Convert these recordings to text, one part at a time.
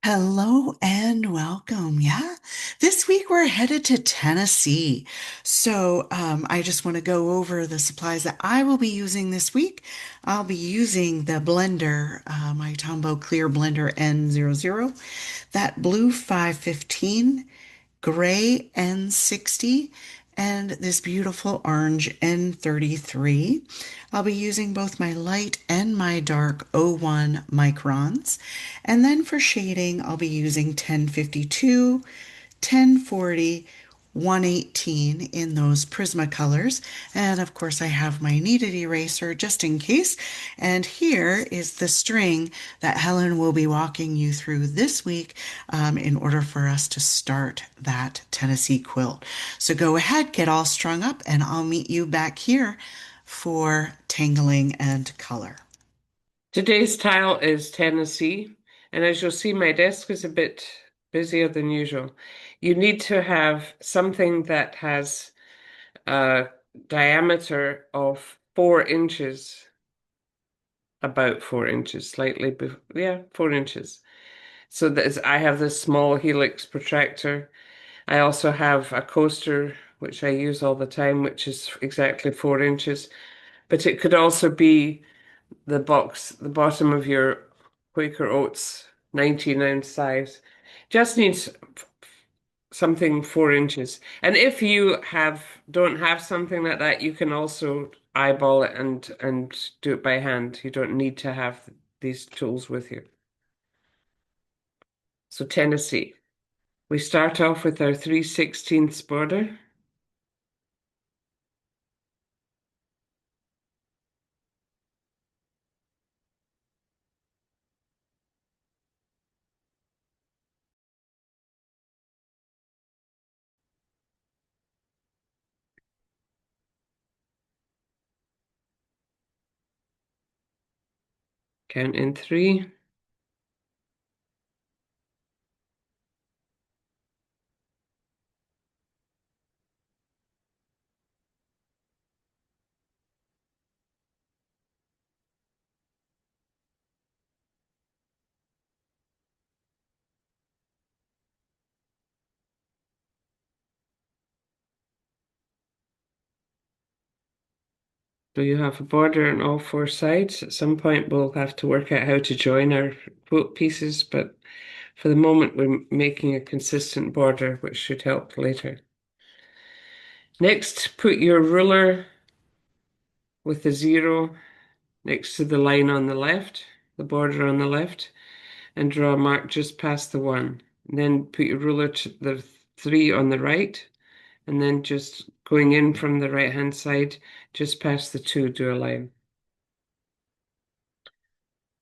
Hello and welcome. Yeah, this week we're headed to Tennessee. I just want to go over the supplies that I will be using this week. I'll be using the blender, my Tombow Clear Blender N00, that blue 515, gray N60, and this beautiful orange N33. I'll be using both my light and my dark O1 microns. And then for shading, I'll be using 1052, 1040, 118 in those Prismacolors. And of course, I have my kneaded eraser just in case. And here is the string that Helen will be walking you through this week in order for us to start that Tennessee quilt. So go ahead, get all strung up, and I'll meet you back here for tangling and color. Today's tile is Tennessee, and as you'll see, my desk is a bit busier than usual. You need to have something that has a diameter of 4 inches, about 4 inches, yeah, 4 inches. So that I have this small helix protractor. I also have a coaster, which I use all the time, which is exactly 4 inches. But it could also be the bottom of your Quaker Oats 19-ounce size. Just needs something 4 inches. And if you don't have something like that, you can also eyeball it and do it by hand. You don't need to have these tools with you. So Tennessee. We start off with our 3/16 border. Count in three. So you have a border on all four sides. At some point, we'll have to work out how to join our quilt pieces, but for the moment, we're making a consistent border, which should help later. Next, put your ruler with the zero next to the line on the left, the border on the left, and draw a mark just past the one. And then put your ruler to the three on the right, and then just going in from the right-hand side, just past the two, do a line.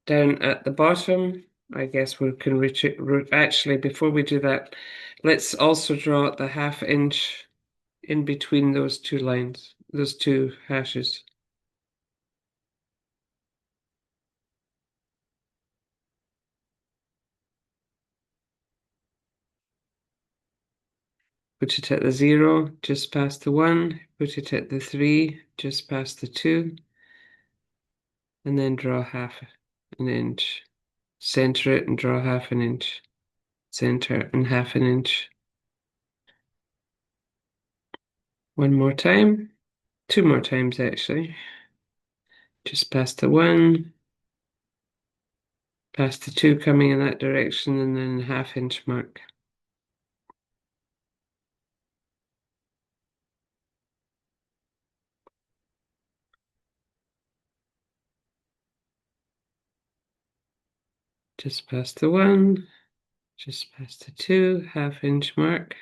Down at the bottom, I guess we can reach it. Actually, before we do that, let's also draw the 1/2 inch in between those two lines, those two hashes. Put it at the zero, just past the one, put it at the three, just past the two, and then draw 1/2 inch. Center it and draw 1/2 inch. Center and 1/2 inch. One more time, two more times actually. Just past the one, past the two coming in that direction, and then 1/2 inch mark. Just past the one, just past the two, 1/2 inch mark.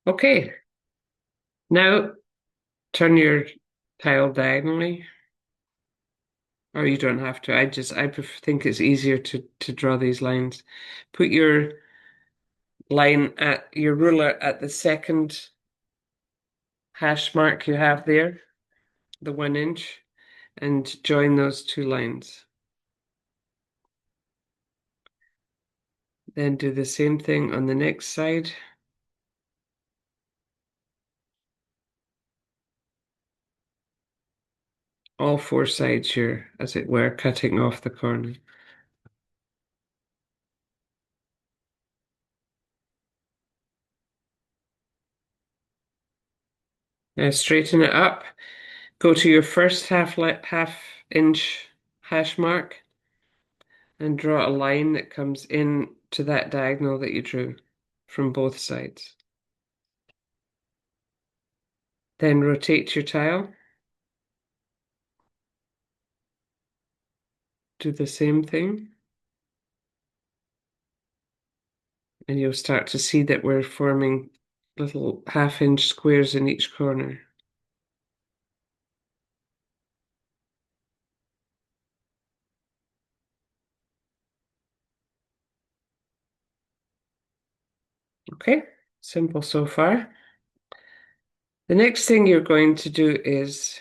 Okay, now turn your tile diagonally, or you don't have to. Think it's easier to draw these lines. Put your line at your ruler at the second hash mark you have there, the 1 inch, and join those two lines. Then do the same thing on the next side. all four sides you're, as it were, cutting off the corner. Now straighten it up. Go to your first half inch hash mark and draw a line that comes in to that diagonal that you drew from both sides. Then rotate your tile. Do the same thing. And you'll start to see that we're forming little half-inch squares in each corner. Okay, simple so far. The next thing you're going to do is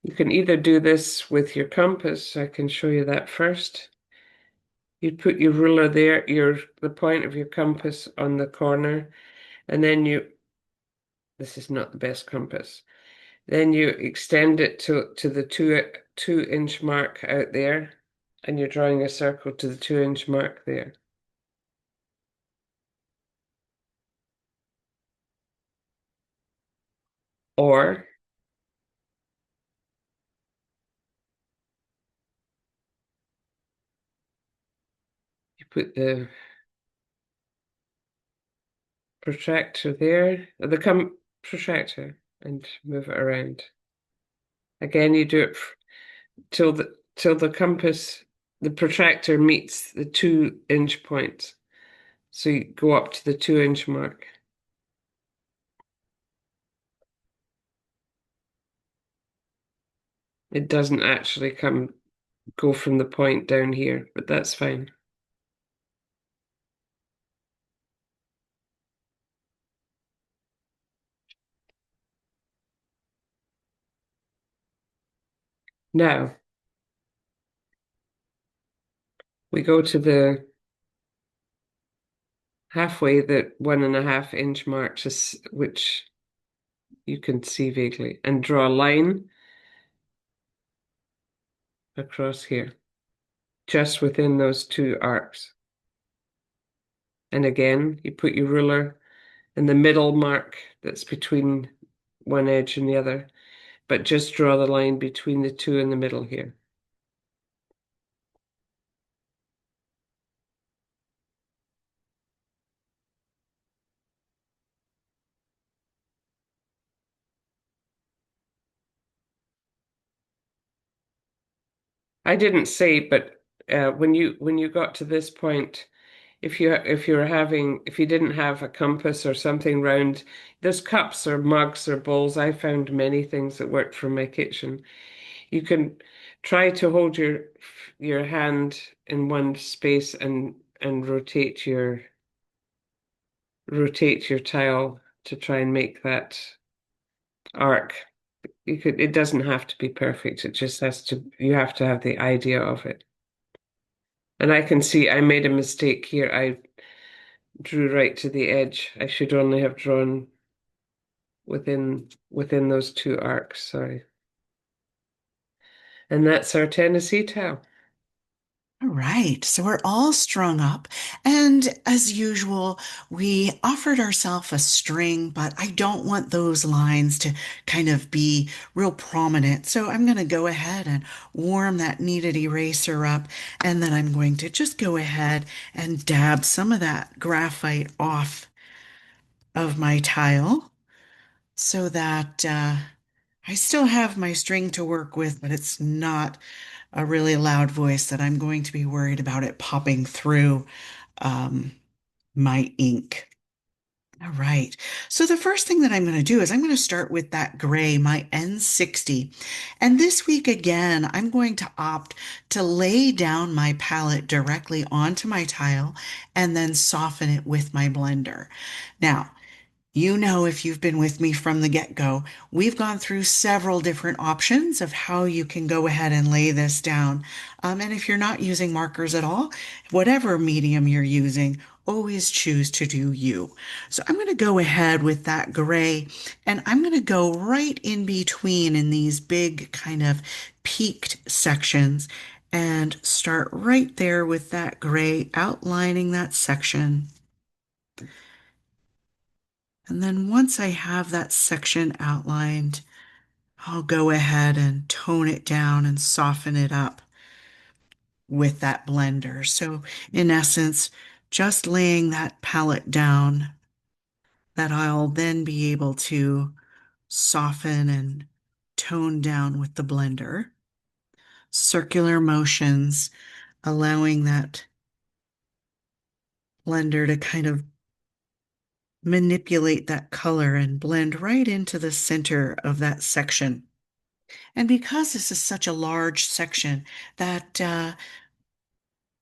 you can either do this with your compass. I can show you that first. You put your ruler there, the point of your compass on the corner, and then this is not the best compass. Then you extend it to the two-inch mark out there, and you're drawing a circle to the 2-inch mark there. Or you put the protractor there, protractor, and move it around. Again, you do it till the compass, the protractor meets the 2-inch point. So you go up to the 2-inch mark. It doesn't actually go from the point down here, but that's fine. Now we go to the halfway, the 1.5-inch mark, which you can see vaguely, and draw a line across here, just within those two arcs. And again, you put your ruler in the middle mark that's between one edge and the other, but just draw the line between the two in the middle here. I didn't say, but when you got to this point, if you didn't have a compass or something round, there's cups or mugs or bowls. I found many things that worked for my kitchen. You can try to hold your hand in one space and rotate your tile to try and make that arc. It doesn't have to be perfect. It just you have to have the idea of it. And I can see I made a mistake here. I drew right to the edge. I should only have drawn within those two arcs, sorry. And that's our Tennessee tile. All right, so we're all strung up, and as usual, we offered ourselves a string, but I don't want those lines to kind of be real prominent. So I'm going to go ahead and warm that kneaded eraser up, and then I'm going to just go ahead and dab some of that graphite off of my tile so that I still have my string to work with, but it's not a really loud voice that I'm going to be worried about it popping through um, my ink. All right. So the first thing that I'm going to do is I'm going to start with that gray, my N60. And this week again, I'm going to opt to lay down my palette directly onto my tile and then soften it with my blender. Now, you know, if you've been with me from the get-go, we've gone through several different options of how you can go ahead and lay this down. And if you're not using markers at all, whatever medium you're using, always choose to do you. So I'm going to go ahead with that gray, and I'm going to go right in between in these big kind of peaked sections and start right there with that gray, outlining that section. And then once I have that section outlined, I'll go ahead and tone it down and soften it up with that blender. So in essence, just laying that palette down that I'll then be able to soften and tone down with the blender. Circular motions, allowing that blender to kind of manipulate that color and blend right into the center of that section. And because this is such a large section, that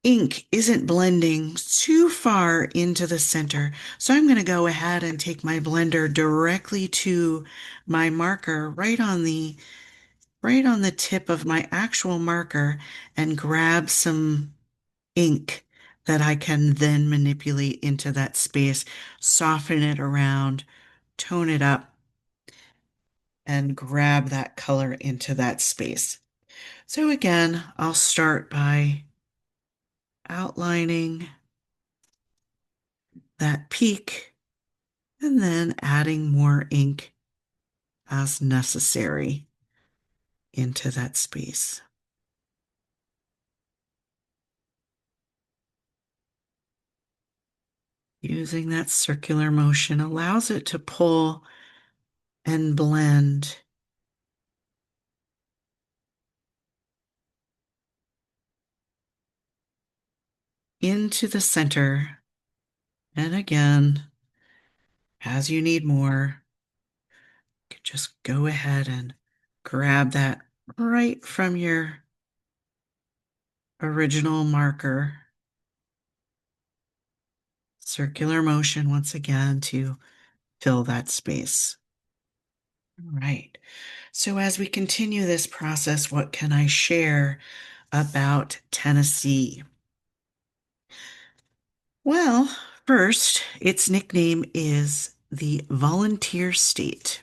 ink isn't blending too far into the center. So I'm going to go ahead and take my blender directly to my marker right on the tip of my actual marker and grab some ink that I can then manipulate into that space, soften it around, tone it up, and grab that color into that space. So again, I'll start by outlining that peak and then adding more ink as necessary into that space. Using that circular motion allows it to pull and blend into the center. And again, as you need more, you can just go ahead and grab that right from your original marker. Circular motion once again to fill that space. All right. So as we continue this process, what can I share about Tennessee? Well, first, its nickname is the Volunteer State.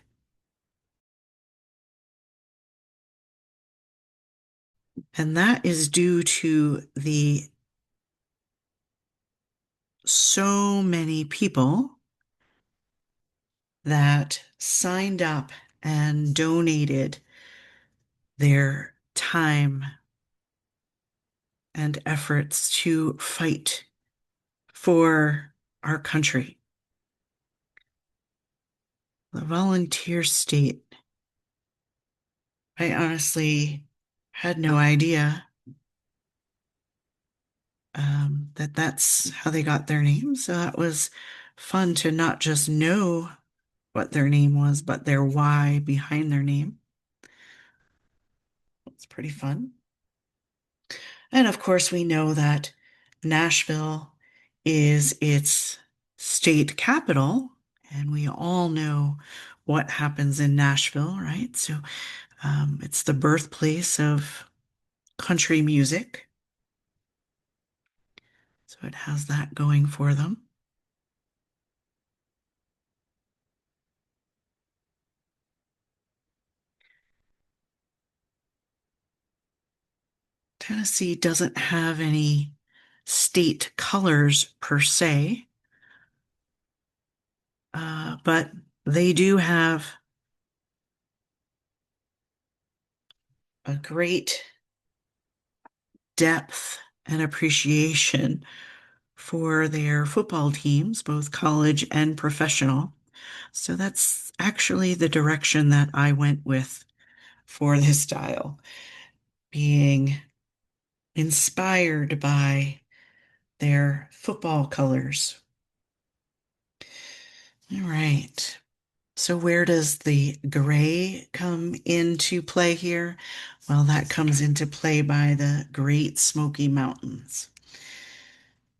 And that is due to the so many people that signed up and donated their time and efforts to fight for our country. The volunteer state, I honestly had no idea that that's how they got their name. So that was fun to not just know what their name was, but their why behind their name. It's pretty fun. And of course, we know that Nashville is its state capital, and we all know what happens in Nashville, right? So it's the birthplace of country music. So it has that going for them. Tennessee doesn't have any state colors per se, but they do have a great depth and appreciation for their football teams, both college and professional. So that's actually the direction that I went with for this style, being inspired by their football colors. All right. So where does the gray come into play here? Well, that comes into play by the Great Smoky Mountains.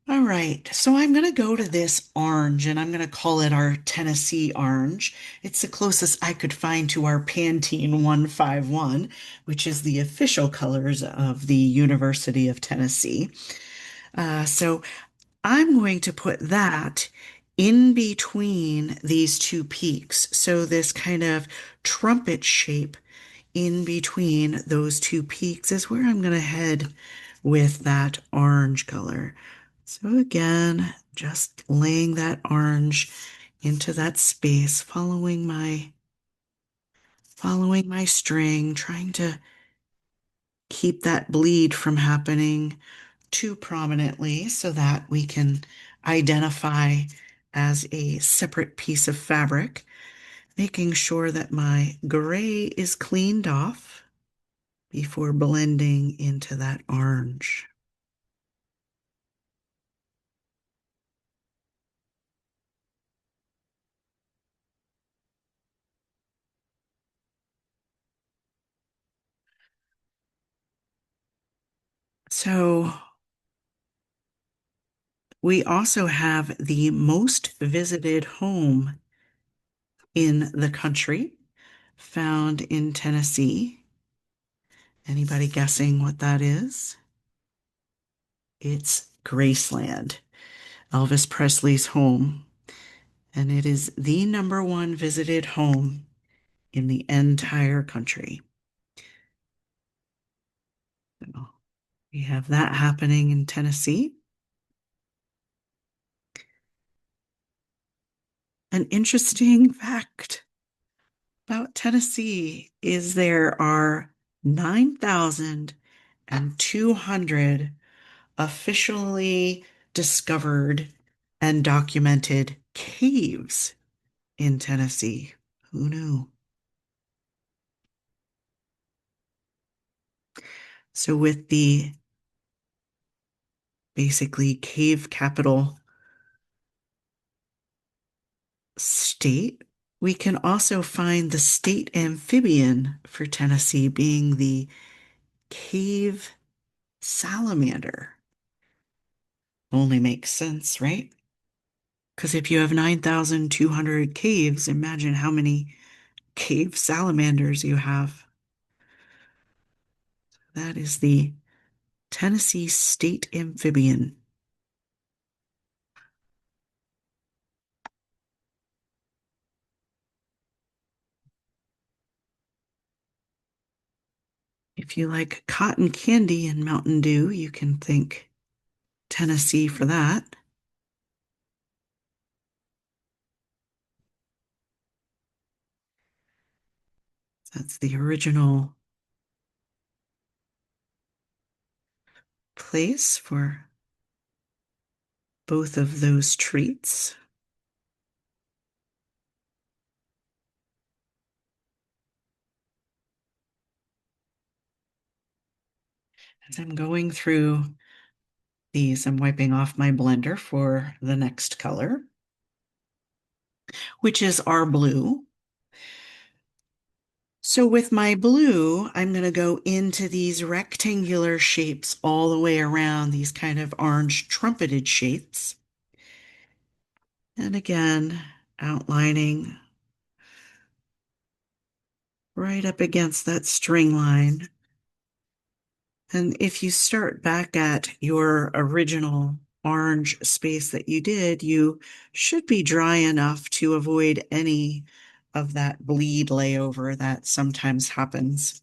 All right, so I'm going to go to this orange and I'm going to call it our Tennessee orange. It's the closest I could find to our Pantene 151, which is the official colors of the University of Tennessee. So I'm going to put that in between these two peaks. So this kind of trumpet shape in between those two peaks is where I'm going to head with that orange color. So again, just laying that orange into that space, following my string, trying to keep that bleed from happening too prominently so that we can identify as a separate piece of fabric, making sure that my gray is cleaned off before blending into that orange. So we also have the most visited home in the country found in Tennessee. Anybody guessing what that is? It's Graceland, Elvis Presley's home, and it is the number one visited home in the entire country. So we have that happening in Tennessee. An interesting fact about Tennessee is there are 9,200 officially discovered and documented caves in Tennessee. Who knew? So, with the basically cave capital state, we can also find the state amphibian for Tennessee being the cave salamander. Only makes sense, right? Because if you have 9,200 caves, imagine how many cave salamanders you have. That is the Tennessee state amphibian. If you like cotton candy and Mountain Dew, you can think Tennessee for that. That's the original place for both of those treats. As I'm going through these, I'm wiping off my blender for the next color, which is our blue. So with my blue, I'm going to go into these rectangular shapes all the way around, these kind of orange trumpeted shapes. And again, outlining right up against that string line. And if you start back at your original orange space that you did, you should be dry enough to avoid any of that bleed layover that sometimes happens.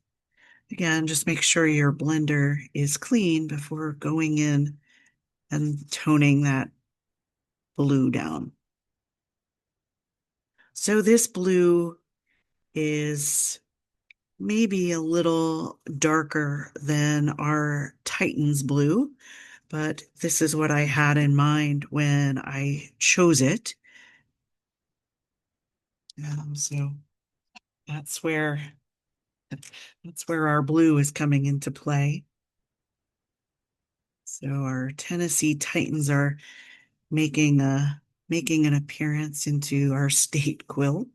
Again, just make sure your blender is clean before going in and toning that blue down. So this blue is maybe a little darker than our Titan's blue, but this is what I had in mind when I chose it. So that's where that's where our blue is coming into play. So our Tennessee Titans are making an appearance into our state quilt.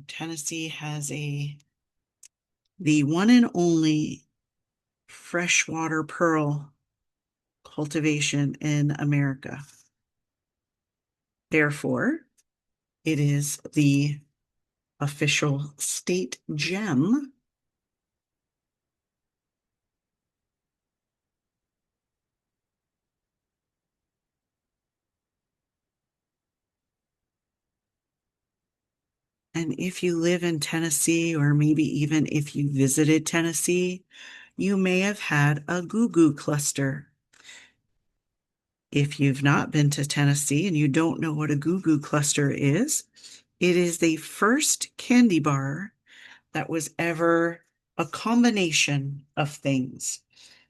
Tennessee has the one and only freshwater pearl cultivation in America. Therefore, it is the official state gem. And if you live in Tennessee, or maybe even if you visited Tennessee, you may have had a goo-goo cluster. If you've not been to Tennessee and you don't know what a goo-goo cluster is, it is the first candy bar that was ever a combination of things.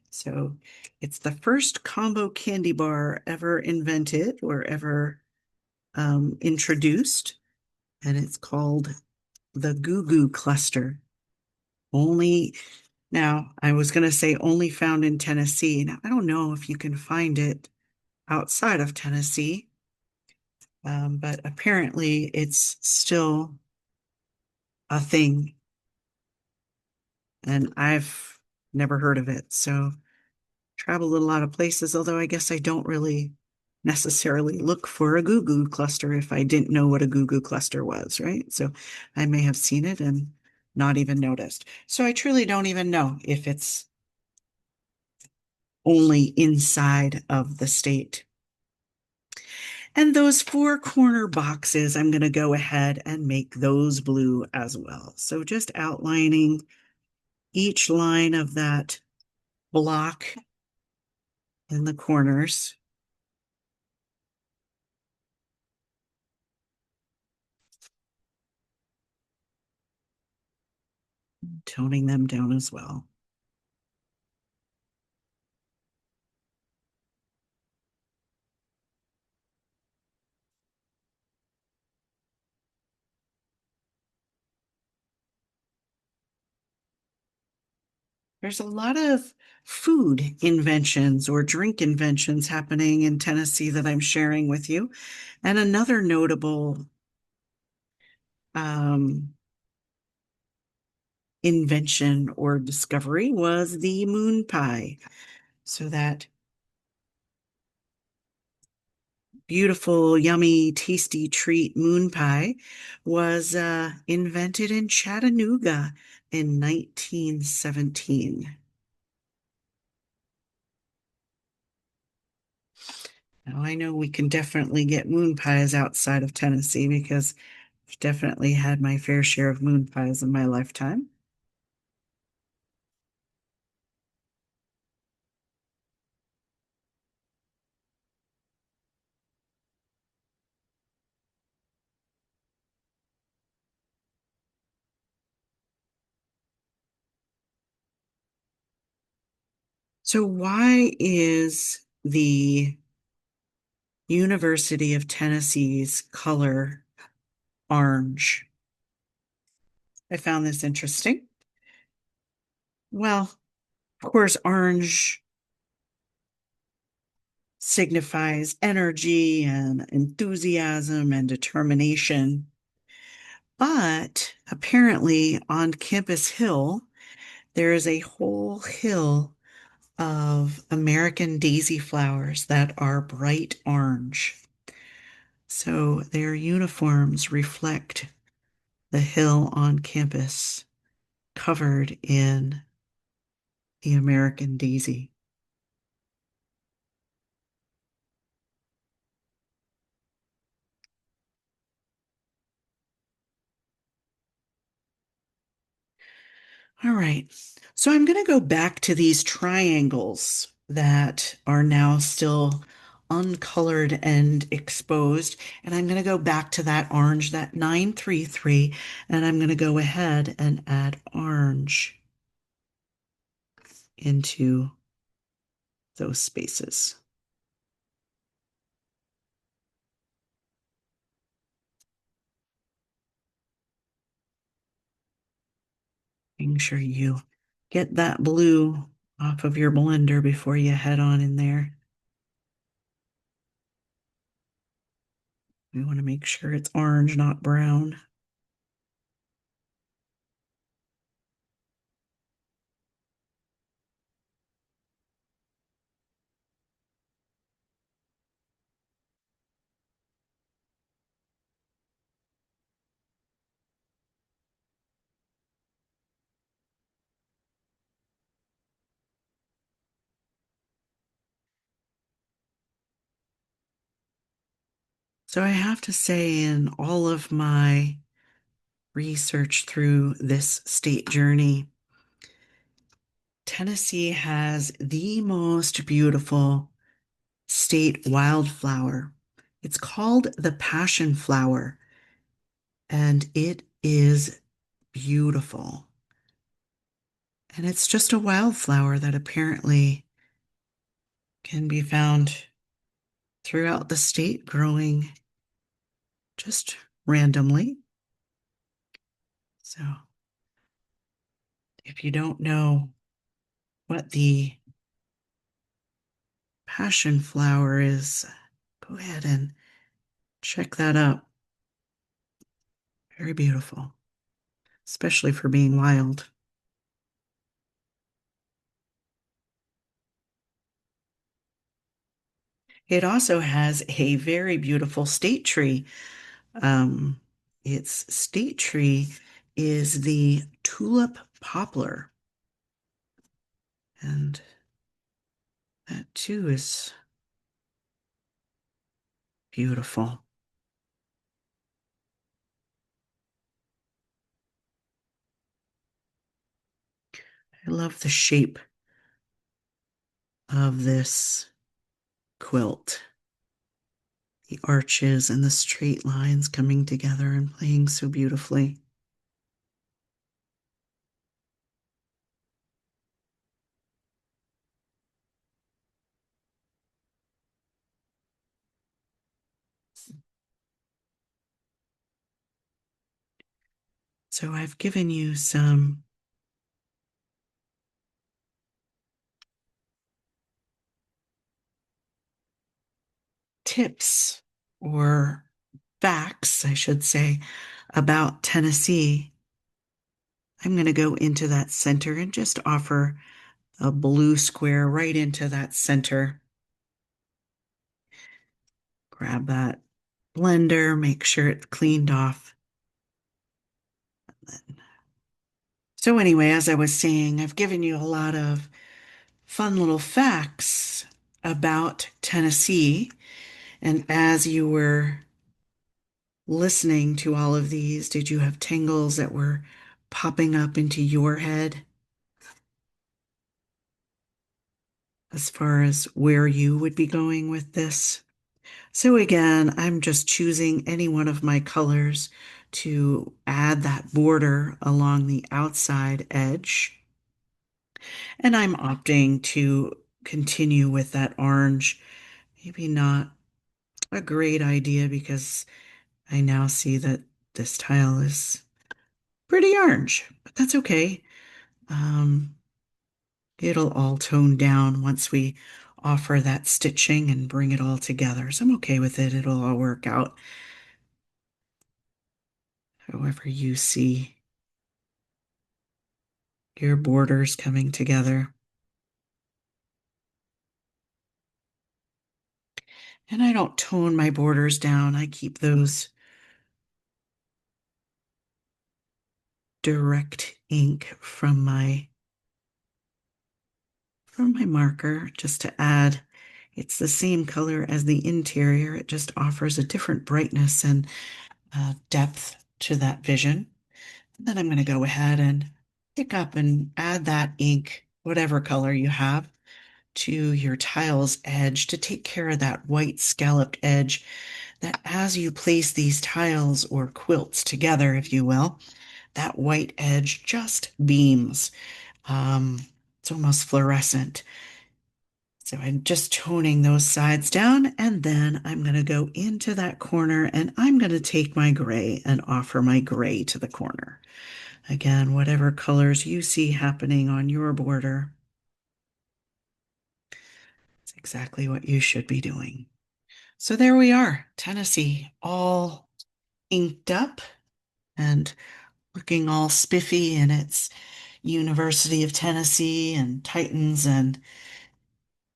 So it's the first combo candy bar ever invented or ever introduced, and it's called the Goo Goo Cluster. Only now, I was going to say only found in Tennessee. Now, I don't know if you can find it outside of Tennessee, but apparently it's still a thing, and I've never heard of it. So traveled a lot of places, although I guess I don't really necessarily look for a goo goo cluster if I didn't know what a goo goo cluster was, right? So I may have seen it and not even noticed. So I truly don't even know if it's only inside of the state. And those four corner boxes, I'm going to go ahead and make those blue as well. So just outlining each line of that block in the corners. Toning them down as well. There's a lot of food inventions or drink inventions happening in Tennessee that I'm sharing with you. And another notable um, invention or discovery was the moon pie. So that beautiful, yummy, tasty treat, moon pie, was invented in Chattanooga in 1917. Now, I know we can definitely get moon pies outside of Tennessee because I've definitely had my fair share of moon pies in my lifetime. So, why is the University of Tennessee's color orange? I found this interesting. Well, of course, orange signifies energy and enthusiasm and determination. But apparently, on Campus Hill, there is a whole hill of American daisy flowers that are bright orange. So their uniforms reflect the hill on campus covered in the American daisy. All right. So I'm going to go back to these triangles that are now still uncolored and exposed. And I'm going to go back to that orange, that 933, and I'm going to go ahead and add orange into those spaces. Making sure you get that blue off of your blender before you head on in there. We want to make sure it's orange, not brown. So I have to say, in all of my research through this state journey, Tennessee has the most beautiful state wildflower. It's called the passion flower, and it is beautiful. And it's just a wildflower that apparently can be found throughout the state, growing just randomly. So if you don't know what the passion flower is, go ahead and check that out. Very beautiful, especially for being wild. It also has a very beautiful state tree. Um, its state tree is the tulip poplar, and that too is beautiful. I love the shape of this quilt. The arches and the straight lines coming together and playing so beautifully. So I've given you some tips or facts, I should say, about Tennessee. I'm going to go into that center and just offer a blue square right into that center. Grab that blender, make sure it's cleaned off. So anyway, as I was saying, I've given you a lot of fun little facts about Tennessee. And as you were listening to all of these, did you have tangles that were popping up into your head as far as where you would be going with this? So again, I'm just choosing any one of my colors to add that border along the outside edge. And I'm opting to continue with that orange. Maybe not a great idea because I now see that this tile is pretty orange, but that's okay. Um, it'll all tone down once we offer that stitching and bring it all together. So I'm okay with it. It'll all work out however you see your borders coming together. And I don't tone my borders down. I keep those direct ink from my marker just to add. It's the same color as the interior. It just offers a different brightness and depth to that vision. And then I'm going to go ahead and pick up and add that ink, whatever color you have, to your tile's edge to take care of that white scalloped edge that as you place these tiles or quilts together, if you will, that white edge just beams. It's almost fluorescent. So I'm just toning those sides down, and then I'm going to go into that corner and I'm going to take my gray and offer my gray to the corner. Again, whatever colors you see happening on your border, it's exactly what you should be doing. So there we are, Tennessee, all inked up and looking all spiffy in its University of Tennessee and Titans and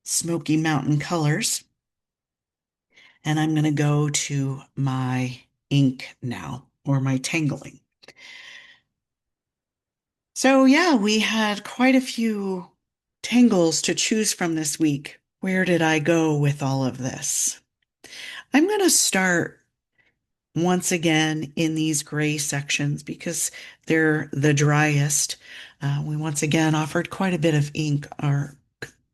Smoky Mountain colors. And I'm going to go to my ink now, or my tangling. So yeah, we had quite a few tangles to choose from this week. Where did I go with all of this? I'm going to start once again in these gray sections because they're the driest. We once again offered quite a bit of ink or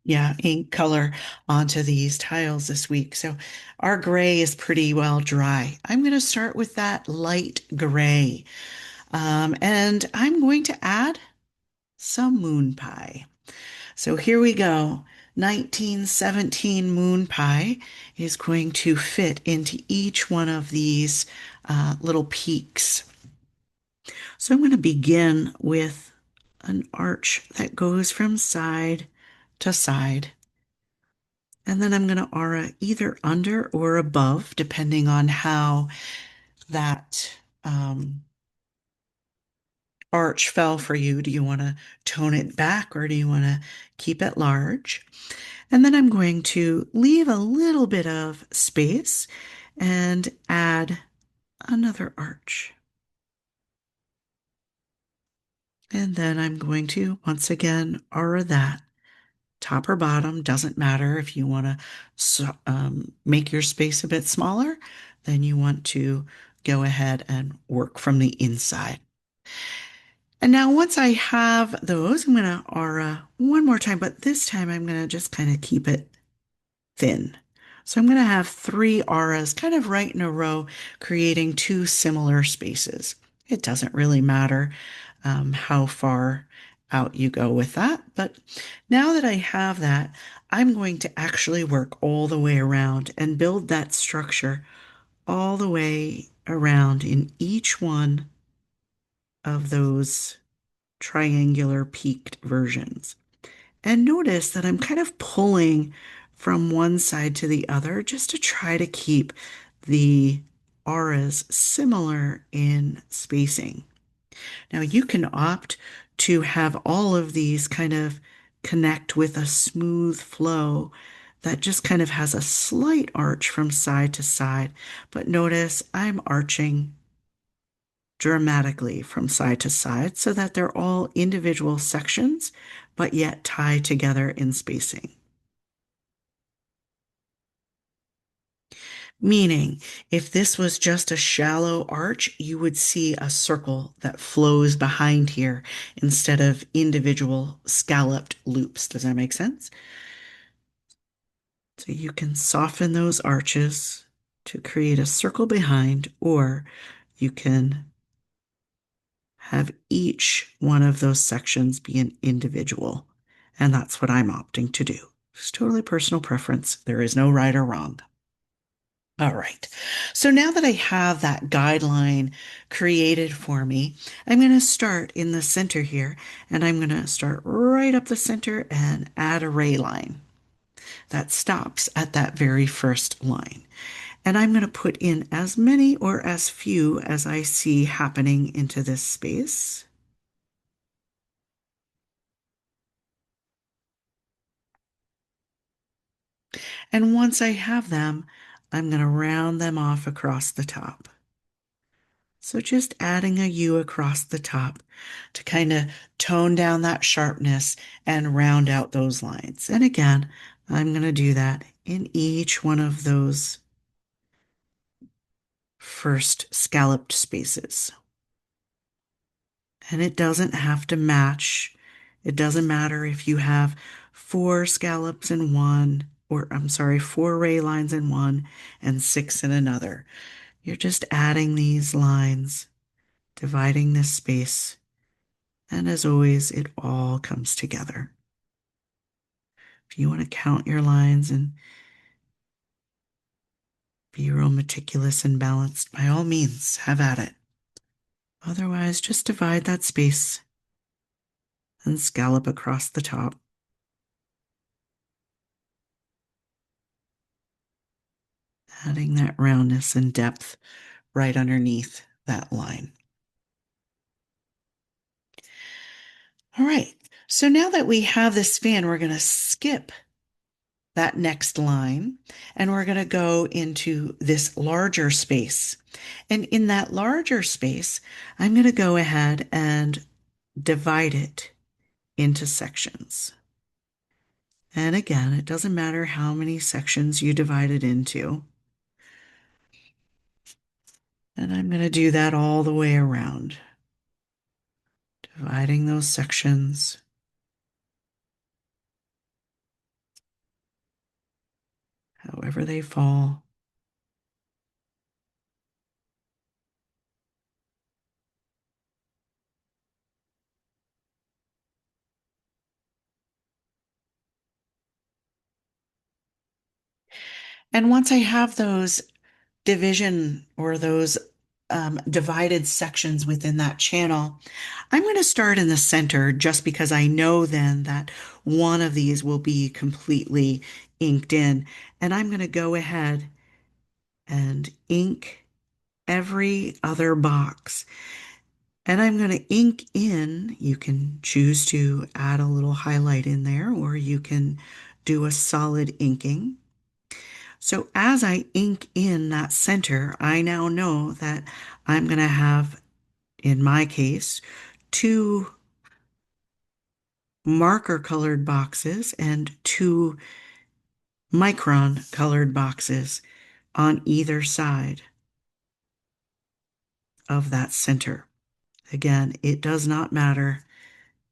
yeah, ink color onto these tiles this week. So our gray is pretty well dry. I'm going to start with that light gray. And I'm going to add some moon pie. So here we go. 1917 moon pie is going to fit into each one of these little peaks. So I'm going to begin with an arch that goes from side to side. And then I'm going to aura either under or above, depending on how that arch fell for you. Do you want to tone it back or do you want to keep it large? And then I'm going to leave a little bit of space and add another arch. And then I'm going to once again aura that. Top or bottom, doesn't matter. If you want to make your space a bit smaller, then you want to go ahead and work from the inside. And now once I have those, I'm going to aura one more time, but this time I'm going to just kind of keep it thin. So I'm going to have three auras kind of right in a row, creating two similar spaces. It doesn't really matter how far out you go with that. But now that I have that, I'm going to actually work all the way around and build that structure all the way around in each one of those triangular peaked versions. And notice that I'm kind of pulling from one side to the other just to try to keep the auras similar in spacing. Now you can opt to have all of these kind of connect with a smooth flow that just kind of has a slight arch from side to side. But notice I'm arching dramatically from side to side so that they're all individual sections, but yet tie together in spacing. Meaning, if this was just a shallow arch, you would see a circle that flows behind here instead of individual scalloped loops. Does that make sense? So you can soften those arches to create a circle behind, or you can have each one of those sections be an individual. And that's what I'm opting to do. It's totally personal preference. There is no right or wrong. All right. So now that I have that guideline created for me, I'm going to start in the center here, and I'm going to start right up the center and add a ray line that stops at that very first line. And I'm going to put in as many or as few as I see happening into this space. And once I have them, I'm going to round them off across the top. So just adding a U across the top to kind of tone down that sharpness and round out those lines. And again, I'm going to do that in each one of those first scalloped spaces. And it doesn't have to match. It doesn't matter if you have four scallops in one, or I'm sorry, four ray lines in one and six in another. You're just adding these lines, dividing this space, and as always, it all comes together. If you want to count your lines and be real meticulous and balanced, by all means, have at it. Otherwise, just divide that space and scallop across the top. Adding that roundness and depth right underneath that line. All right, so now that we have this fan, we're going to skip that next line and we're going to go into this larger space. And in that larger space, I'm going to go ahead and divide it into sections. And again, it doesn't matter how many sections you divide it into. And I'm going to do that all the way around, dividing those sections however they fall. And once I have those division or those divided sections within that channel, I'm going to start in the center just because I know then that one of these will be completely inked in. And I'm going to go ahead and ink every other box. And I'm going to ink in, you can choose to add a little highlight in there, or you can do a solid inking. So as I ink in that center, I now know that I'm going to have, in my case, two marker colored boxes and two micron colored boxes on either side of that center. Again, it does not matter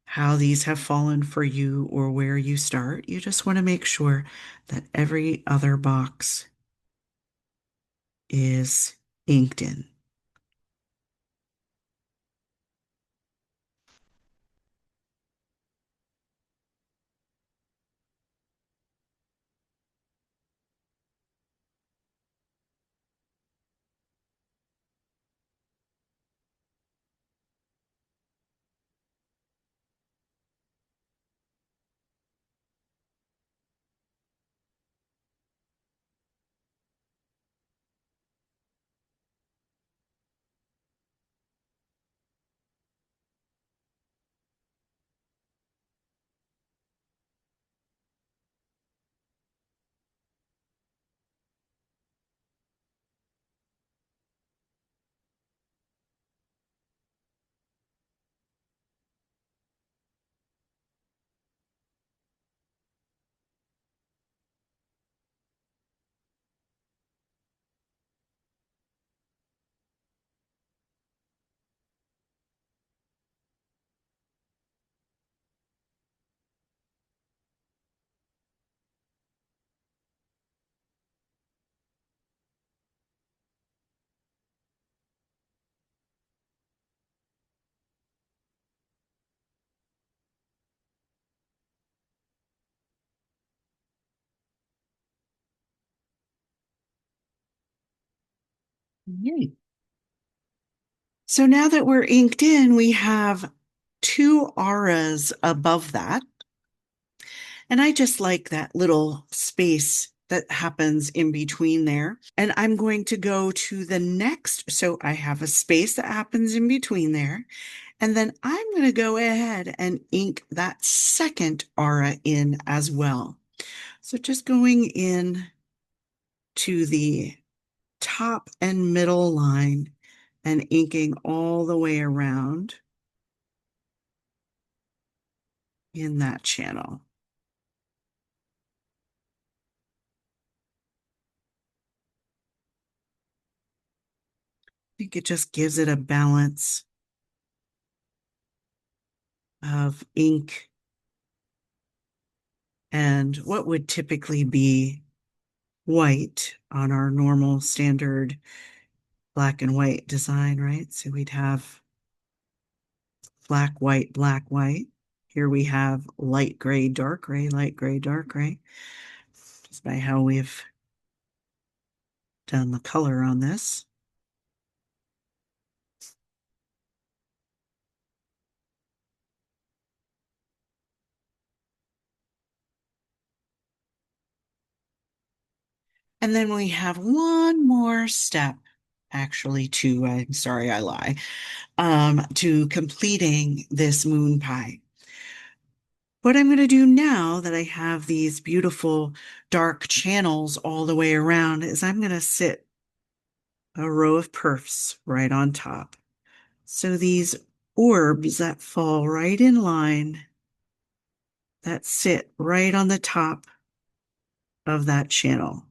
how these have fallen for you or where you start. You just want to make sure that every other box is inked in. Yay. So now that we're inked in, we have two auras above that. And I just like that little space that happens in between there. And I'm going to go to the next. So I have a space that happens in between there. And then I'm going to go ahead and ink that second aura in as well. So just going in to the top and middle line and inking all the way around in that channel. I think it just gives it a balance of ink and what would typically be white on our normal standard black and white design, right? So we'd have black, white, black, white. Here we have light gray, dark gray, light gray, dark gray, just by how we've done the color on this. And then we have one more step, actually two, I'm sorry, I lie, to completing this moon pie. What I'm going to do now that I have these beautiful dark channels all the way around is I'm going to sit a row of perfs right on top. So these orbs that fall right in line, that sit right on the top of that channel.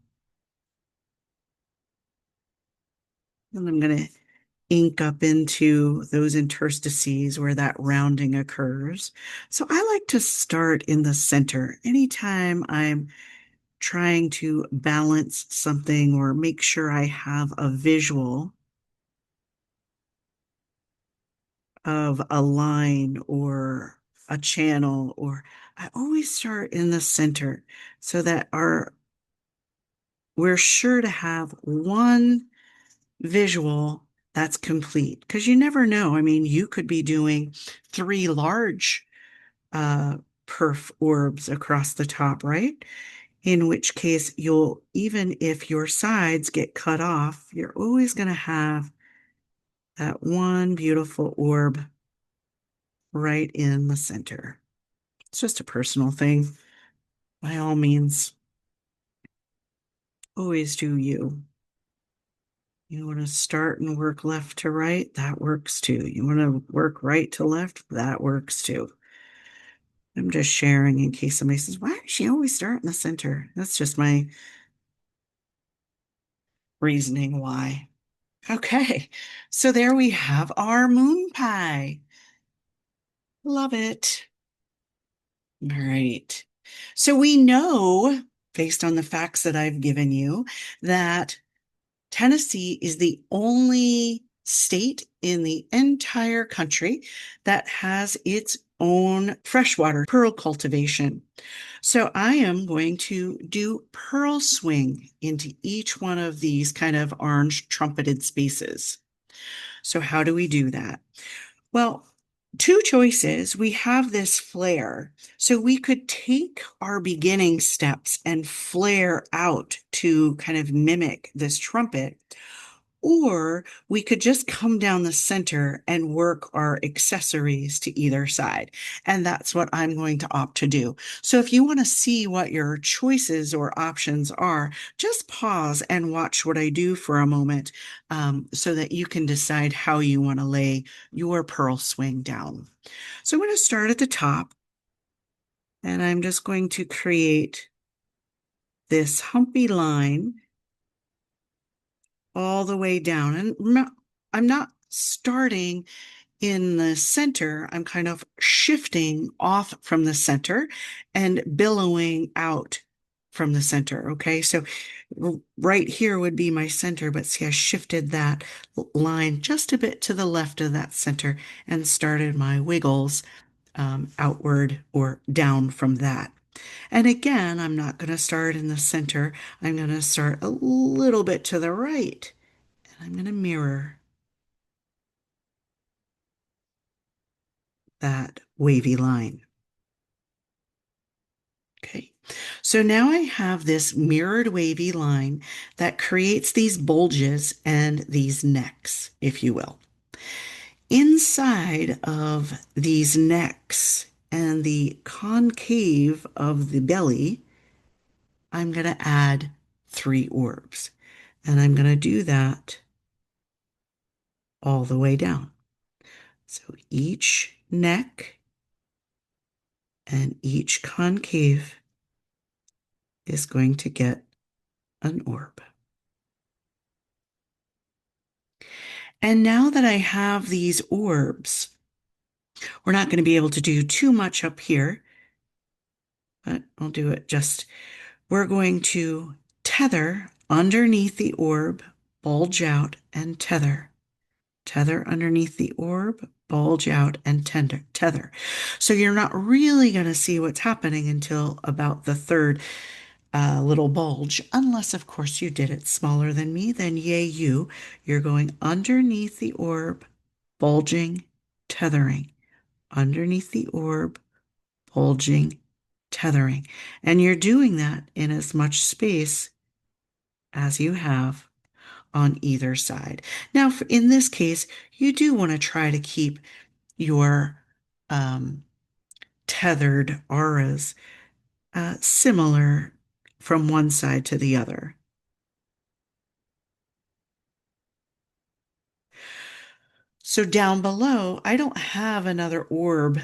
And I'm going to ink up into those interstices where that rounding occurs. So I like to start in the center. Anytime I'm trying to balance something or make sure I have a visual of a line or a channel, or I always start in the center so that our we're sure to have one visual that's complete because you never know. I mean, you could be doing three large uh, perf orbs across the top, right? In which case, you'll, even if your sides get cut off, you're always going to have that one beautiful orb right in the center. It's just a personal thing. By all means, always do you. You want to start and work left to right? That works too. You want to work right to left? That works too. I'm just sharing in case somebody says, why does she always start in the center? That's just my reasoning why. Okay, so there we have our moon pie. Love it. All right. So we know, based on the facts that I've given you, that Tennessee is the only state in the entire country that has its own freshwater pearl cultivation. So I am going to do pearl swing into each one of these kind of orange trumpeted spaces. So how do we do that? Well, two choices. We have this flare. So we could take our beginning steps and flare out to kind of mimic this trumpet, or we could just come down the center and work our accessories to either side. And that's what I'm going to opt to do. So if you want to see what your choices or options are, just pause and watch what I do for a moment, so that you can decide how you want to lay your pearl swing down. So I'm going to start at the top, and I'm just going to create this humpy line all the way down. And I'm not starting in the center. I'm kind of shifting off from the center and billowing out from the center. Okay, so right here would be my center, but see, I shifted that line just a bit to the left of that center and started my wiggles outward or down from that. And again, I'm not going to start in the center. I'm going to start a little bit to the right. And I'm going to mirror that wavy line. Okay. So now I have this mirrored wavy line that creates these bulges and these necks, if you will. Inside of these necks and the concave of the belly, I'm going to add three orbs. And I'm going to do that all the way down. So each neck and each concave is going to get an orb. And now that I have these orbs, we're not going to be able to do too much up here, but I'll do it just, we're going to tether underneath the orb, bulge out and tether. Tether underneath the orb, bulge out and tether. So you're not really going to see what's happening until about the third little bulge, unless of course you did it smaller than me, then yay you. You're going underneath the orb, bulging, tethering, underneath the orb, bulging, tethering. And you're doing that in as much space as you have on either side. Now, in this case, you do want to try to keep your um, tethered auras similar from one side to the other. So down below, I don't have another orb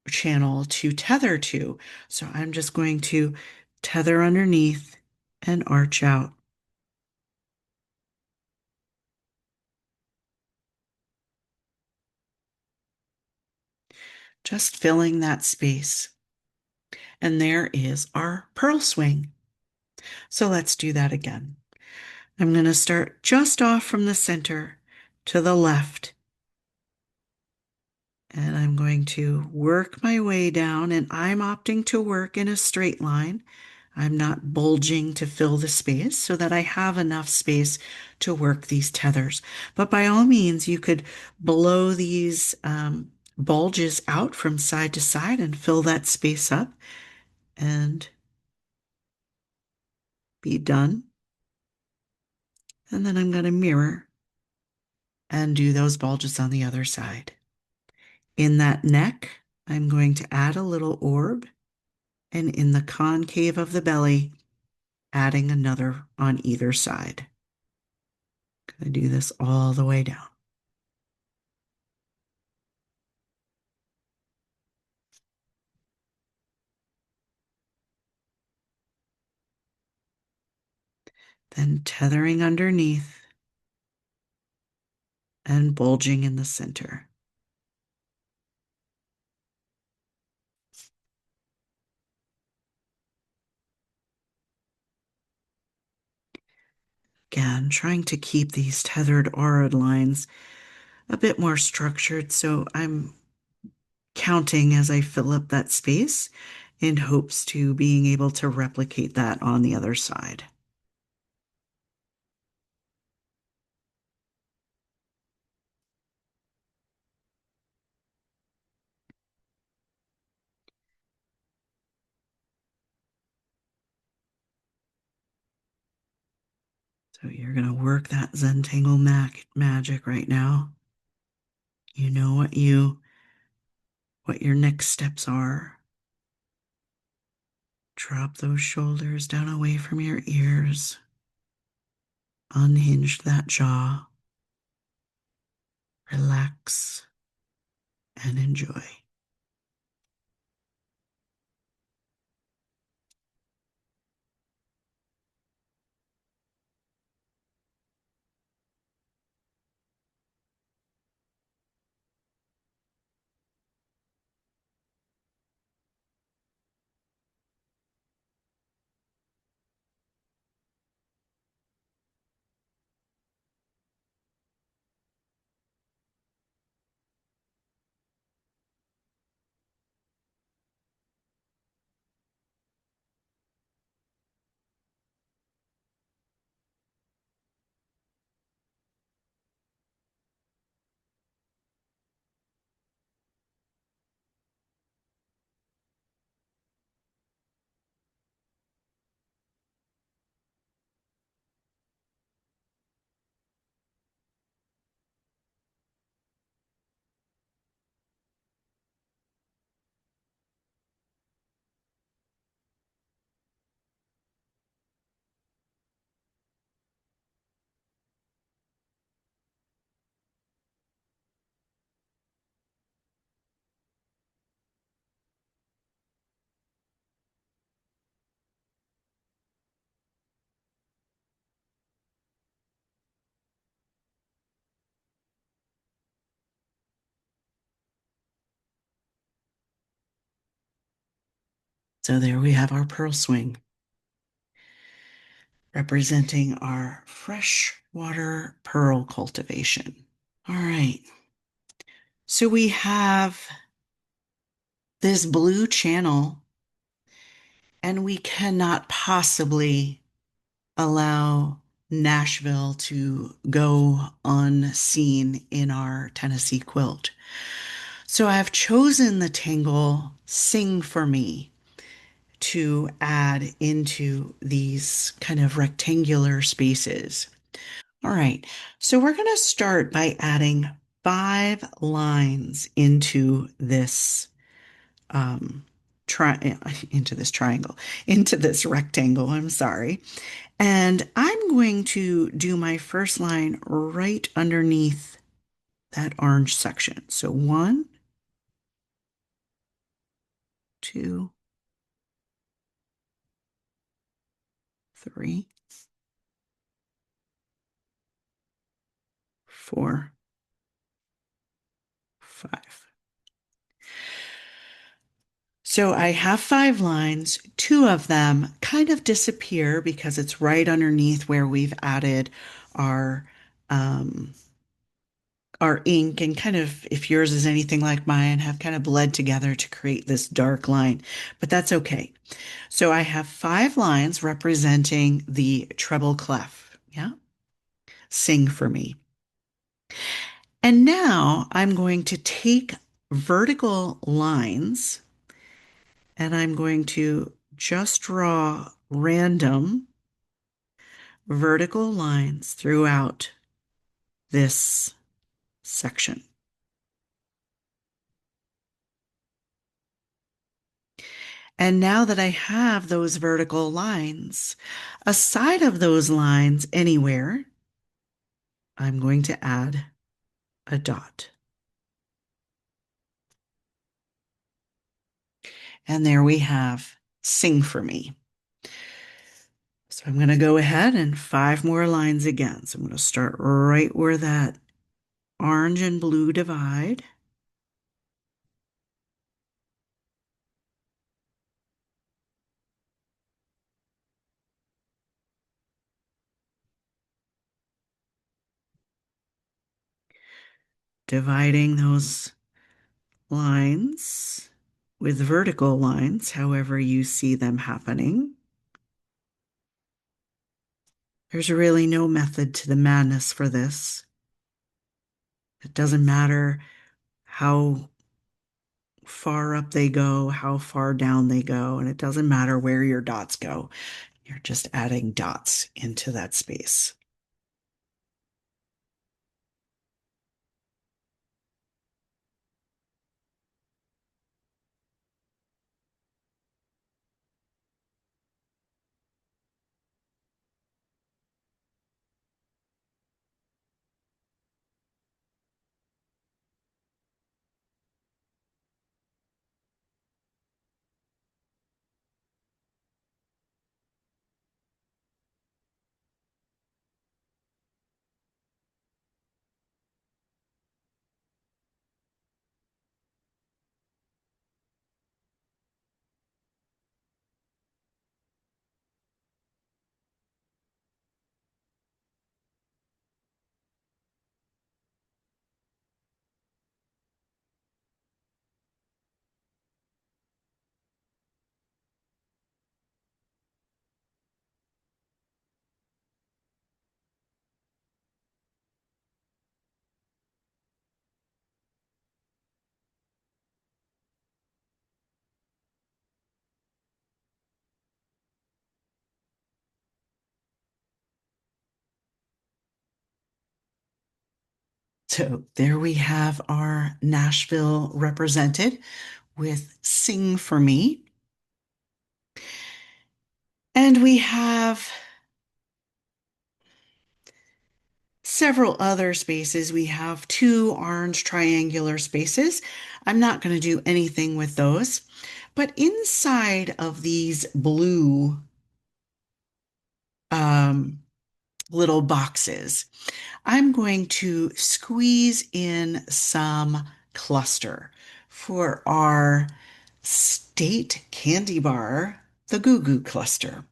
channel to tether to. So I'm just going to tether underneath and arch out. just filling that space. And there is our pearl swing. So let's do that again. I'm going to start just off from the center to the left. And I'm going to work my way down, and I'm opting to work in a straight line. I'm not bulging to fill the space so that I have enough space to work these tethers. But by all means, you could blow these bulges out from side to side and fill that space up and be done. And then I'm going to mirror and do those bulges on the other side. In that neck, I'm going to add a little orb, and in the concave of the belly, adding another on either side. Gonna do this all the way down. Then tethering underneath and bulging in the center. Again, trying to keep these tethered aura lines a bit more structured, so I'm counting as I fill up that space in hopes to being able to replicate that on the other side. So you're going to work that Zentangle magic right now. You know what your next steps are. Drop those shoulders down away from your ears. Unhinge that jaw. Relax and enjoy. So there we have our pearl swing, representing our freshwater pearl cultivation. All right. So we have this blue channel, and we cannot possibly allow Nashville to go unseen in our Tennessee quilt. So I've chosen the tangle Sing for Me to add into these kind of rectangular spaces. All right, so we're going to start by adding 5 lines um, into this triangle, into this rectangle, I'm sorry. And I'm going to do my first line right underneath that orange section. So 1, 2, 3, 4, 5. So I have 5 lines. Two of them kind of disappear because it's right underneath where we've added our um, our ink and kind of, if yours is anything like mine, have kind of bled together to create this dark line, but that's okay. So I have 5 lines representing the treble clef. Yeah. Sing for me. And now I'm going to take vertical lines and I'm going to just draw random vertical lines throughout this section. And now that I have those vertical lines, aside of those lines anywhere, I'm going to add a dot. And there we have sing for me. So I'm going to go ahead and 5 more lines again. So I'm going to start right where that orange and blue divide. Dividing those lines with vertical lines, however you see them happening. There's really no method to the madness for this. It doesn't matter how far up they go, how far down they go, and it doesn't matter where your dots go. You're just adding dots into that space. So there we have our Nashville represented with Sing for Me. And we have several other spaces. We have 2 orange triangular spaces. I'm not going to do anything with those. But inside of these blue um, little boxes, I'm going to squeeze in some cluster for our state candy bar, the Goo Goo cluster.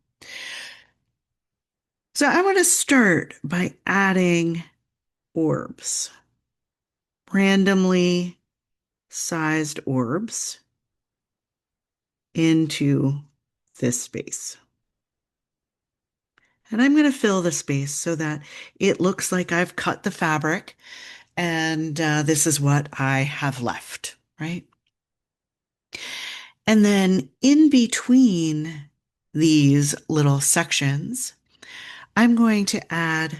So I want to start by adding orbs, randomly sized orbs into this space. And I'm going to fill the space so that it looks like I've cut the fabric and this is what I have left, right? And then in between these little sections, I'm going to add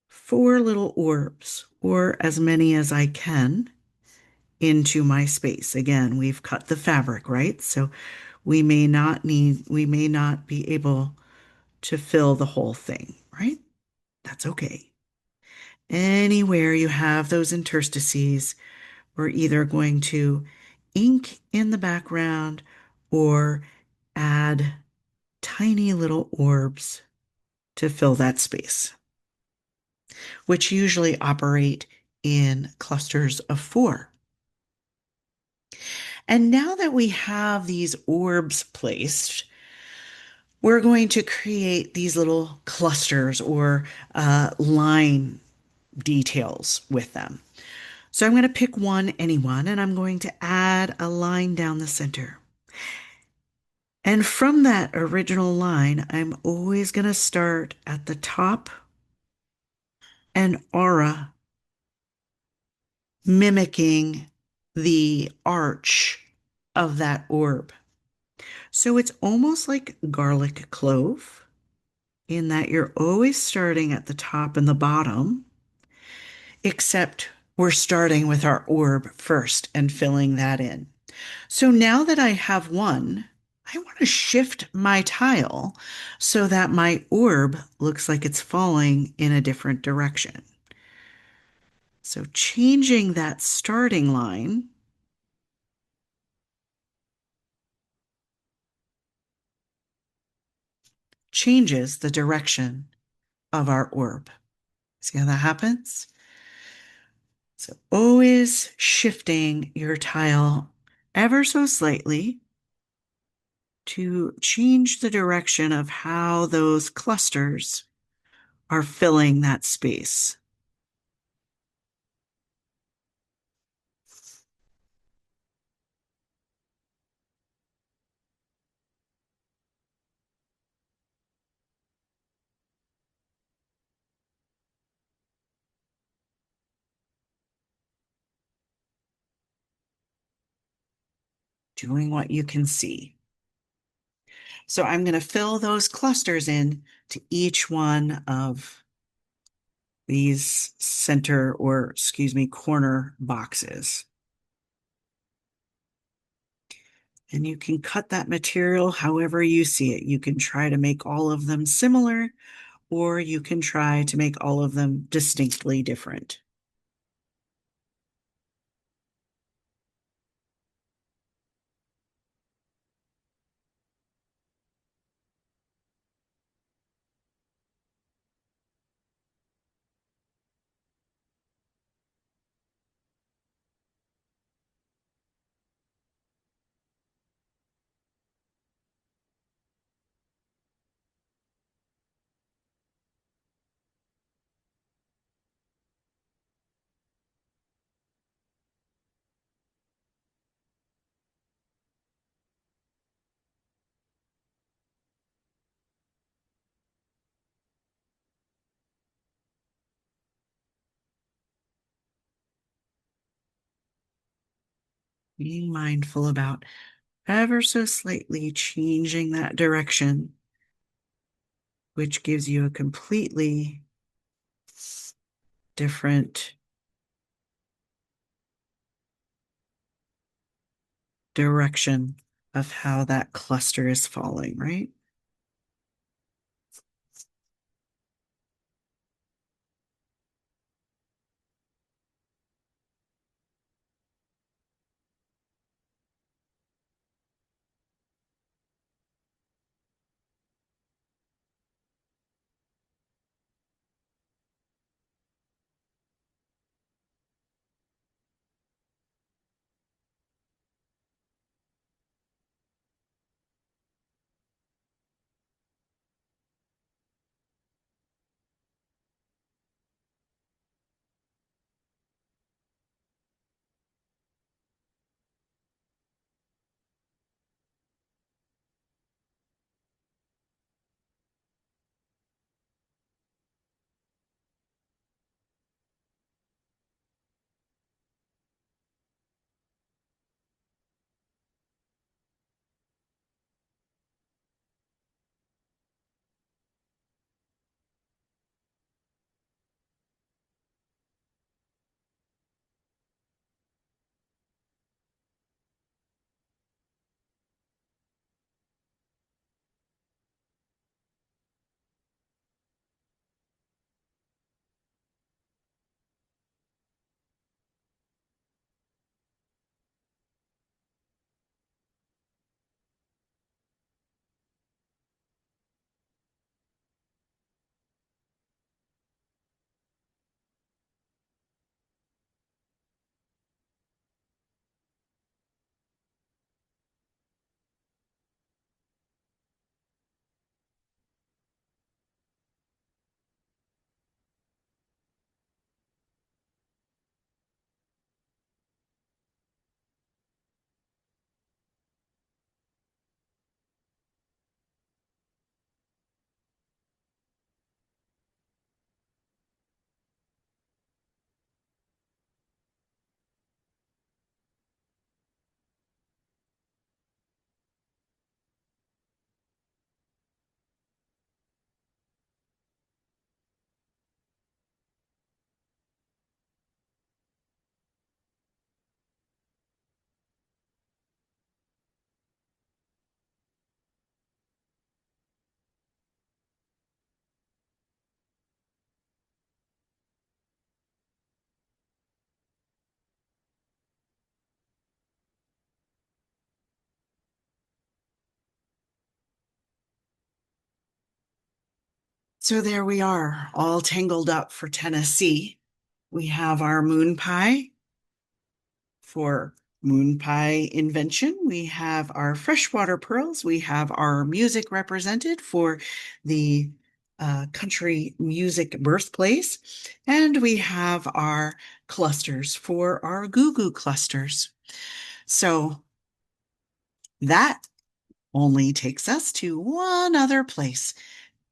4 little orbs, or as many as I can, into my space. Again, we've cut the fabric, right? So we may not be able to fill the whole thing, right? That's okay. Anywhere you have those interstices, we're either going to ink in the background or add tiny little orbs to fill that space, which usually operate in clusters of 4. And now that we have these orbs placed, we're going to create these little clusters or line details with them. So I'm going to pick anyone, and I'm going to add a line down the center. And from that original line, I'm always going to start at the top and aura, mimicking the arch of that orb. So it's almost like garlic clove in that you're always starting at the top and the bottom, except we're starting with our orb first and filling that in. So now that I have one, I want to shift my tile so that my orb looks like it's falling in a different direction. So changing that starting line changes the direction of our orb. See how that happens? So always shifting your tile ever so slightly to change the direction of how those clusters are filling that space. Doing what you can see. So I'm going to fill those clusters in to each one of these center or, excuse me, corner boxes. And you can cut that material however you see it. You can try to make all of them similar, or you can try to make all of them distinctly different. Being mindful about ever so slightly changing that direction, which gives you a completely different direction of how that cluster is falling, right? So there we are, all tangled up for Tennessee. We have our moon pie for moon pie invention. We have our freshwater pearls. We have our music represented for the country music birthplace. And we have our clusters for our goo goo clusters. So that only takes us to one other place,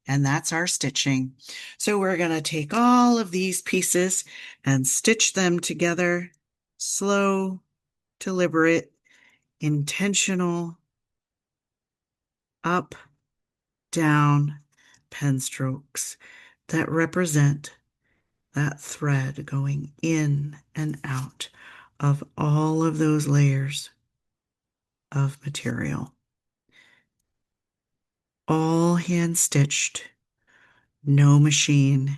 and that's our stitching. So we're going to take all of these pieces and stitch them together, slow, deliberate, intentional, up, down pen strokes that represent that thread going in and out of all of those layers of material. All hand stitched, no machine.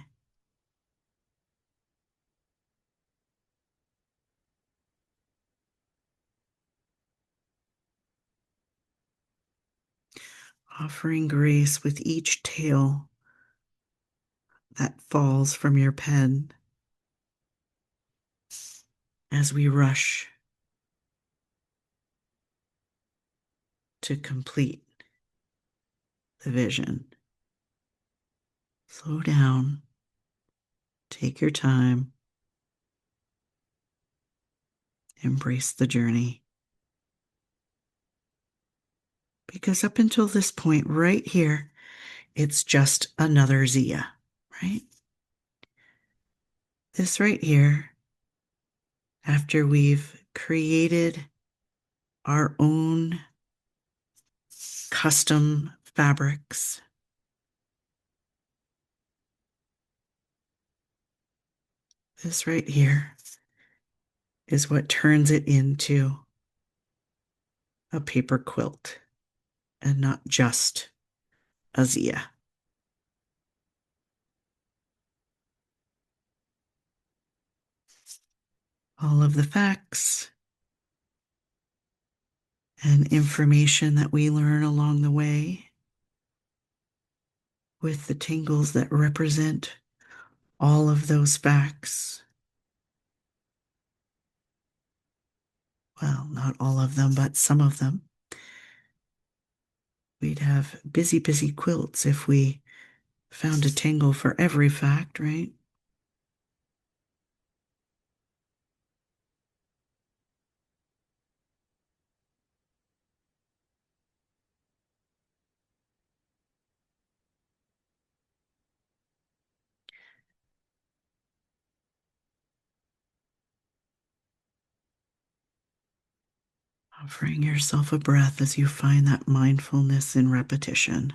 Offering grace with each tail that falls from your pen as we rush to complete the vision. Slow down, take your time, embrace the journey. Because up until this point, right here, it's just another Zia, right? This right here, after we've created our own custom fabrics, this right here is what turns it into a paper quilt and not just a Zia. All of the facts and information that we learn along the way with the tingles that represent all of those facts. Well, not all of them, but some of them. We'd have busy, busy quilts if we found a tingle for every fact, right? Offering yourself a breath as you find that mindfulness in repetition.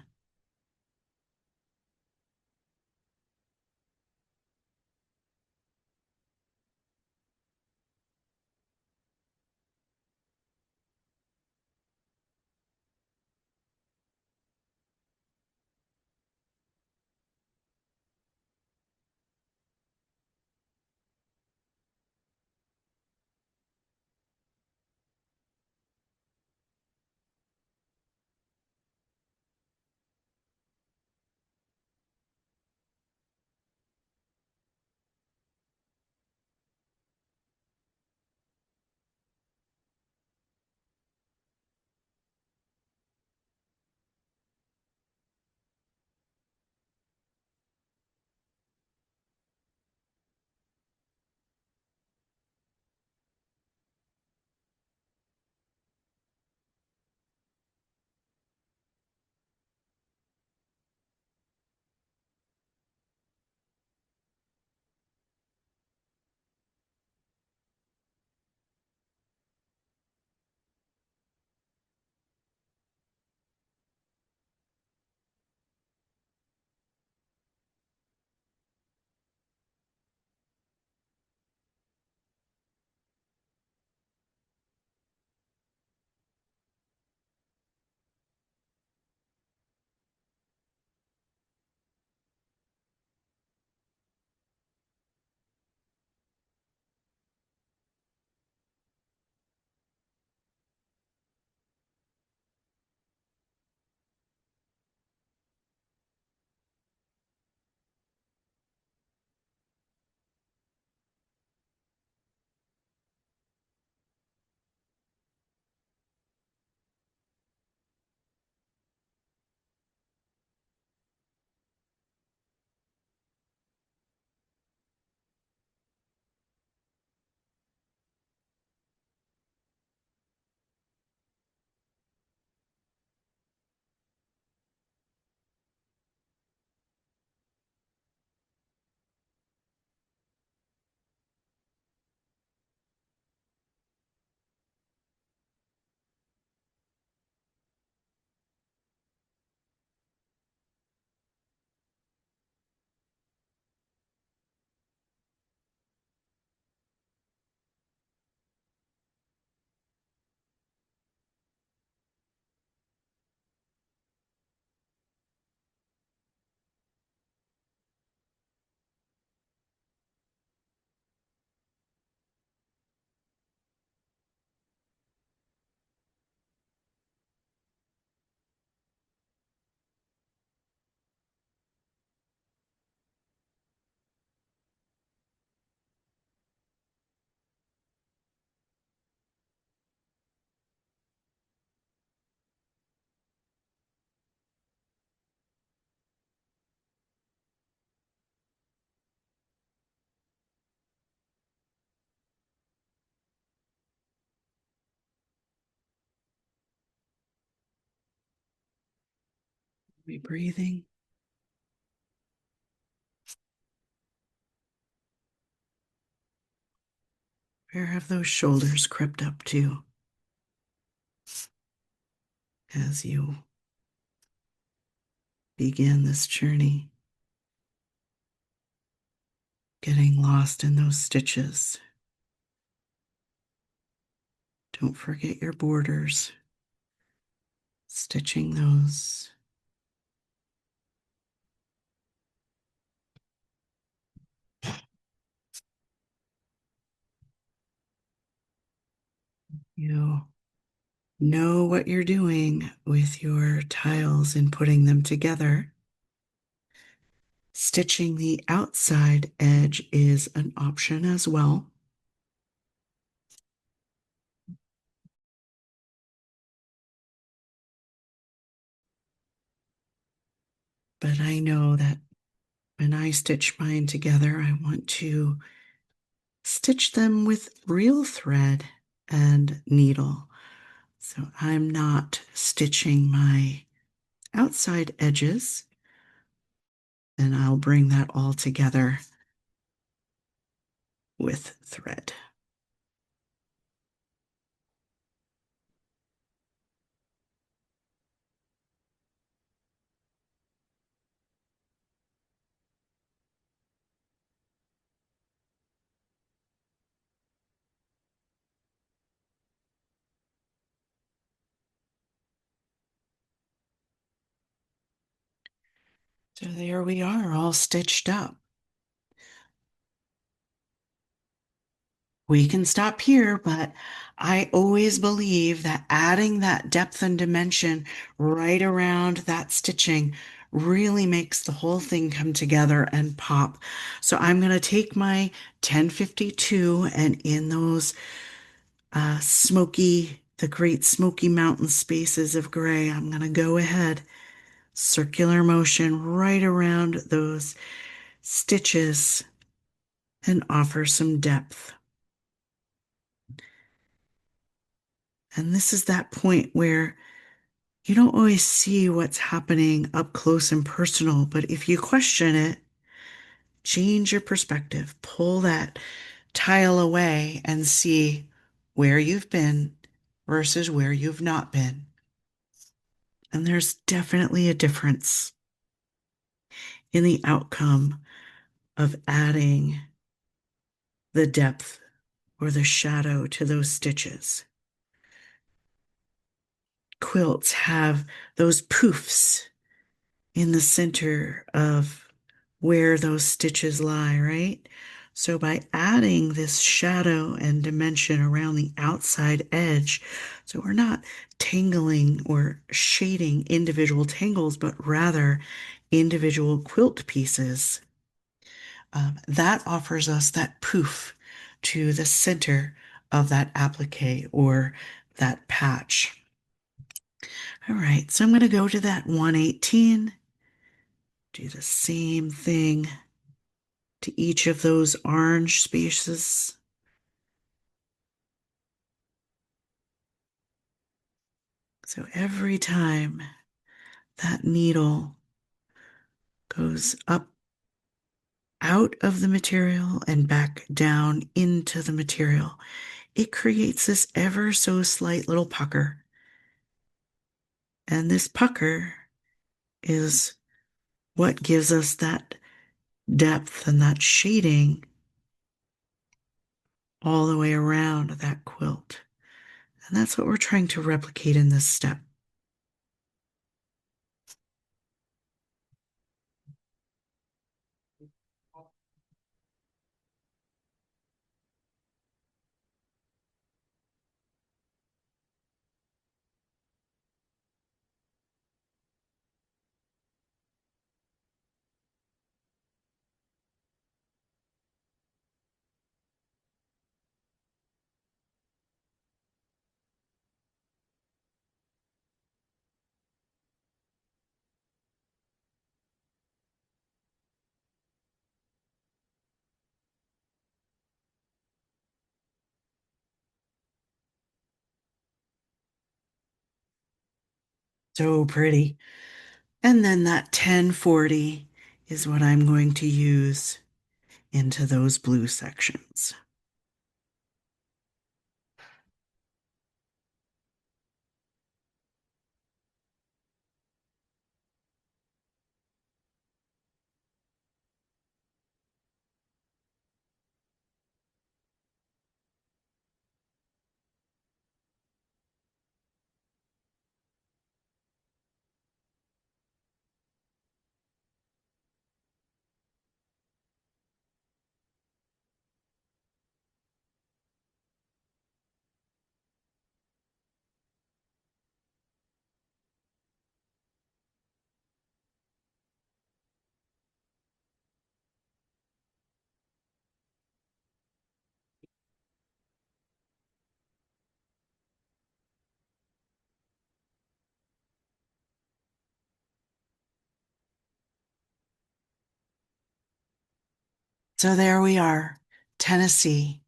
We breathing. Where have those shoulders crept up to as you begin this journey? Getting lost in those stitches. Don't forget your borders. Stitching those. You know what you're doing with your tiles and putting them together. Stitching the outside edge is an option as well. But I know that when I stitch mine together, I want to stitch them with real thread and needle. So I'm not stitching my outside edges, and I'll bring that all together with thread. So there we are, all stitched up. We can stop here, but I always believe that adding that depth and dimension right around that stitching really makes the whole thing come together and pop. So I'm going to take my 1052 and in those the great smoky mountain spaces of gray, I'm going to go ahead, circular motion right around those stitches and offer some depth. And this is that point where you don't always see what's happening up close and personal, but if you question it, change your perspective, pull that tile away and see where you've been versus where you've not been. And there's definitely a difference in the outcome of adding the depth or the shadow to those stitches. Quilts have those poofs in the center of where those stitches lie, right? So by adding this shadow and dimension around the outside edge, so we're not tangling or shading individual tangles, but rather individual quilt pieces, that offers us that poof to the center of that applique or that patch. All right, so I'm going to go to that 118. Do the same thing to each of those orange spaces. So every time that needle goes up out of the material and back down into the material, it creates this ever so slight little pucker. And this pucker is what gives us that depth and that shading all the way around that quilt. And that's what we're trying to replicate in this step. So pretty. And then that 1040 is what I'm going to use into those blue sections. So there we are, Tennessee.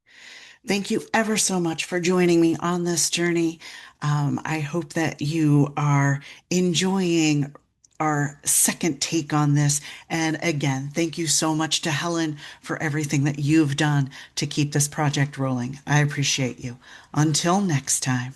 Thank you ever so much for joining me on this journey. I hope that you are enjoying our second take on this. And again, thank you so much to Helen for everything that you've done to keep this project rolling. I appreciate you. Until next time.